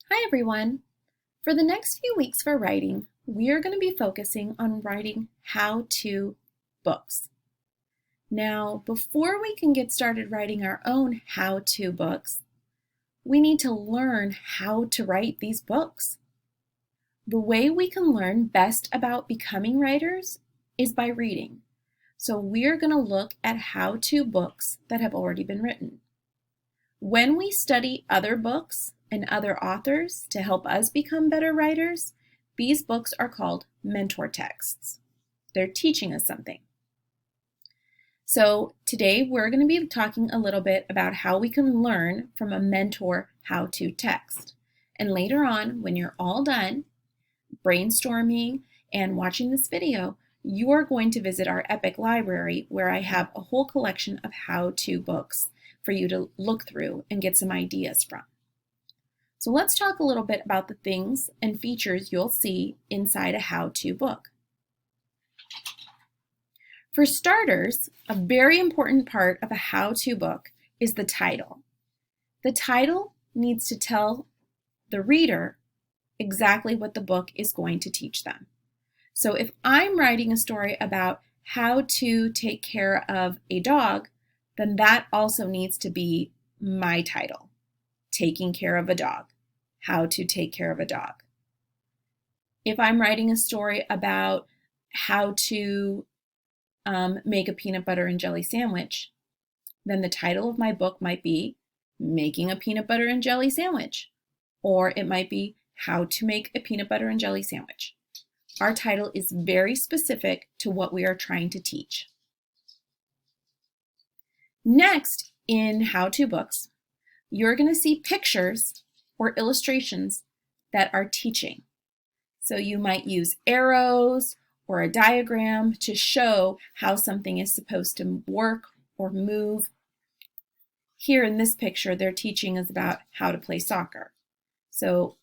Hi everyone! For the next few weeks for writing, we are going to be focusing on writing how-to books. Now, before we can get started writing our own how-to books, we need to learn how to write these books. The way we can learn best about becoming writers is by reading. So we are going to look at how-to books that have already been written. When we study other books and other authors to help us become better writers, these books are called mentor texts. They're teaching us something. So today we're going to be talking a little bit about how we can learn from a mentor how-to text. And later on, when you're all done brainstorming and watching this video, you are going to visit our Epic library where I have a whole collection of how-to books for you to look through and get some ideas from. So let's talk a little bit about the things and features you'll see inside a how-to book. For starters, a very important part of a how-to book is the title. The title needs to tell the reader exactly what the book is going to teach them. So if I'm writing a story about how to take care of a dog, then that also needs to be my title. Taking care of a dog. How to take care of a dog. If I'm writing a story about how to make a peanut butter and jelly sandwich, then the title of my book might be Making a Peanut Butter and Jelly Sandwich, or it might be How to Make a Peanut Butter and Jelly Sandwich. Our title is very specific to what we are trying to teach. Next, in how-to books, you're going to see pictures or illustrations that are teaching. So you might use arrows or a diagram to show how something is supposed to work or move. Here in this picture, they're teaching us about how to play soccer. So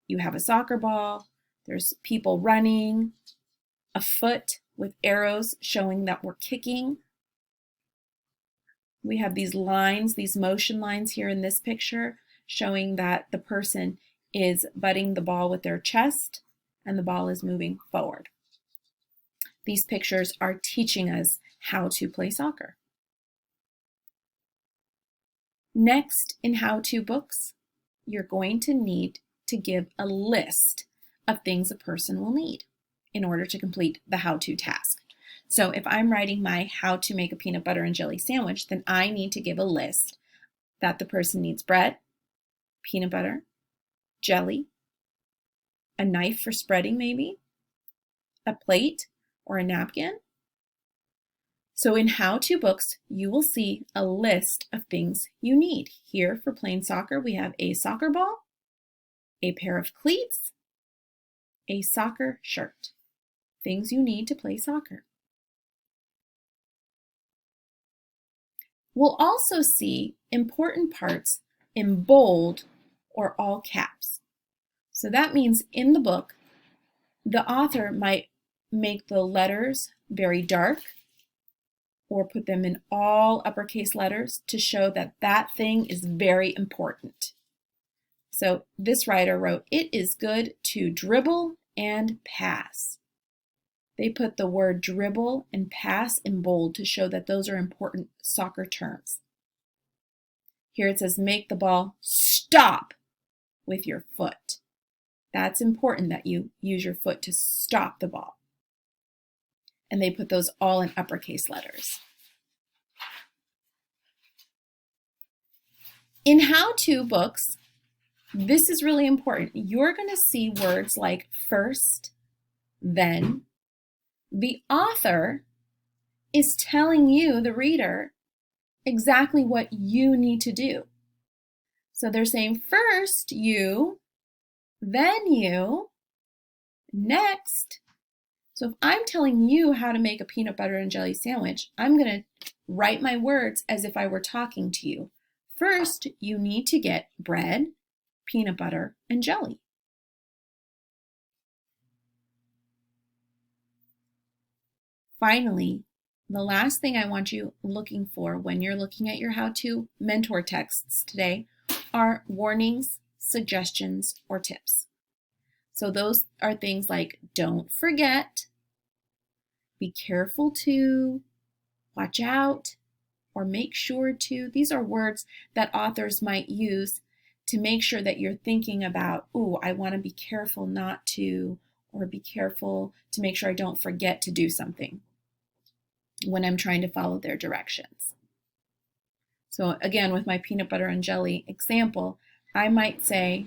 you have a soccer ball, there's people running, a foot with arrows showing that we're kicking. We have these lines, these motion lines here in this picture showing that the person is butting the ball with their chest and the ball is moving forward. These pictures are teaching us how to play soccer. Next, in how-to books, you're going to need to give a list of things a person will need in order to complete the how-to task. So if I'm writing my how to make a peanut butter and jelly sandwich, then I need to give a list that the person needs bread, peanut butter, jelly, a knife for spreading maybe, a plate or a napkin. So in how-to books, you will see a list of things you need. Here for playing soccer, we have a soccer ball, a pair of cleats, a soccer shirt. Things you need to play soccer. We'll also see important parts in bold or all caps. So that means in the book, the author might make the letters very dark or put them in all uppercase letters to show that that thing is very important. So this writer wrote, "It is good to dribble and pass." They put the word dribble and pass in bold to show that those are important soccer terms. Here it says, make the ball stop with your foot. That's important that you use your foot to stop the ball. And they put those all in uppercase letters. In how-to books, this is really important. You're going to see words like first, then. The author is telling you, the reader, exactly what you need to do. So they're saying first you, then you, next. So if I'm telling you how to make a peanut butter and jelly sandwich, I'm going to write my words as if I were talking to you. First, you need to get bread, peanut butter, and jelly. Finally, the last thing I want you looking for when you're looking at your how-to mentor texts today are warnings, suggestions, or tips. So those are things like don't forget, be careful to, watch out, or make sure to. These are words that authors might use to make sure that you're thinking about, oh, I want to be careful not to, or be careful to make sure I don't forget to do something when I'm trying to follow their directions. So again, with my peanut butter and jelly example, I might say,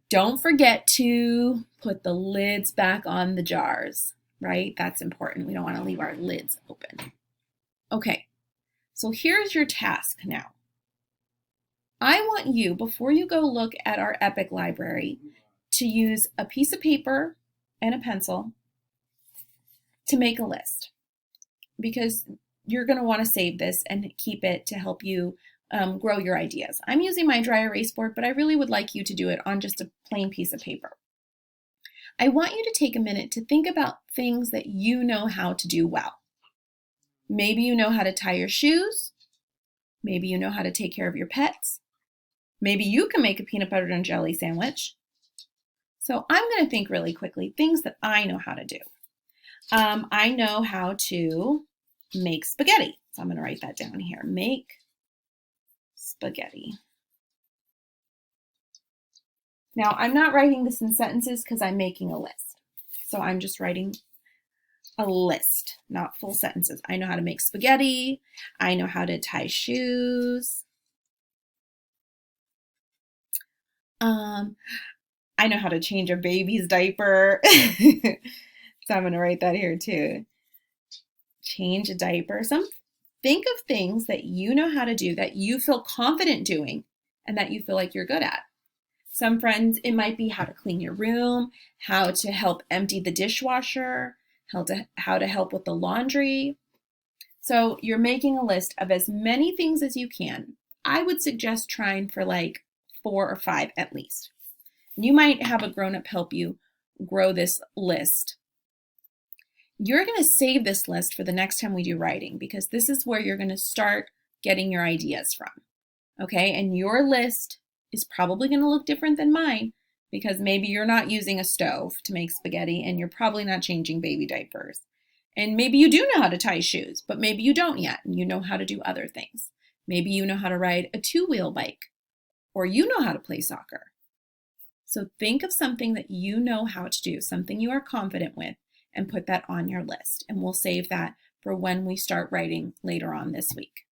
don't forget to put the lids back on the jars, right? That's important. We don't want to leave our lids open. Okay, so here's your task now. I want you, before you go look at our EPIC library, to use a piece of paper and a pencil to make a list, because you're going to want to save this and keep it to help you grow your ideas. I'm using my dry erase board, but I really would like you to do it on just a plain piece of paper. I want you to take a minute to think about things that you know how to do well. Maybe you know how to tie your shoes. Maybe you know how to take care of your pets. Maybe you can make a peanut butter and jelly sandwich. So I'm going to think really quickly, things that I know how to do. I know how to make spaghetti. So I'm going to write that down here. Make spaghetti. Now, I'm not writing this in sentences because I'm making a list. So I'm just writing a list, not full sentences. I know how to make spaghetti. I know how to tie shoes. I know how to change a baby's diaper. So I'm going to write that here too. Change a diaper. Think of things that you know how to do, that you feel confident doing, and that you feel like you're good at. Some friends, it might be how to clean your room, how to help empty the dishwasher, how to help with the laundry. So you're making a list of as many things as you can. I would suggest trying for like 4 or 5 at least. You might have a grown-up help you grow this list. You're going to save this list for the next time we do writing, because this is where you're going to start getting your ideas from. Okay, and your list is probably going to look different than mine, because maybe you're not using a stove to make spaghetti and you're probably not changing baby diapers. And maybe you do know how to tie shoes, but maybe you don't yet, and you know how to do other things. Maybe you know how to ride a 2-wheel bike, or you know how to play soccer. So think of something that you know how to do, something you are confident with, and put that on your list. And we'll save that for when we start writing later on this week.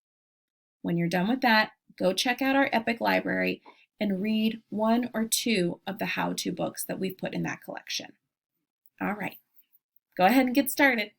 When you're done with that, go check out our EPIC library and read 1 or 2 of the how-to books that we've put in that collection. All right, go ahead and get started.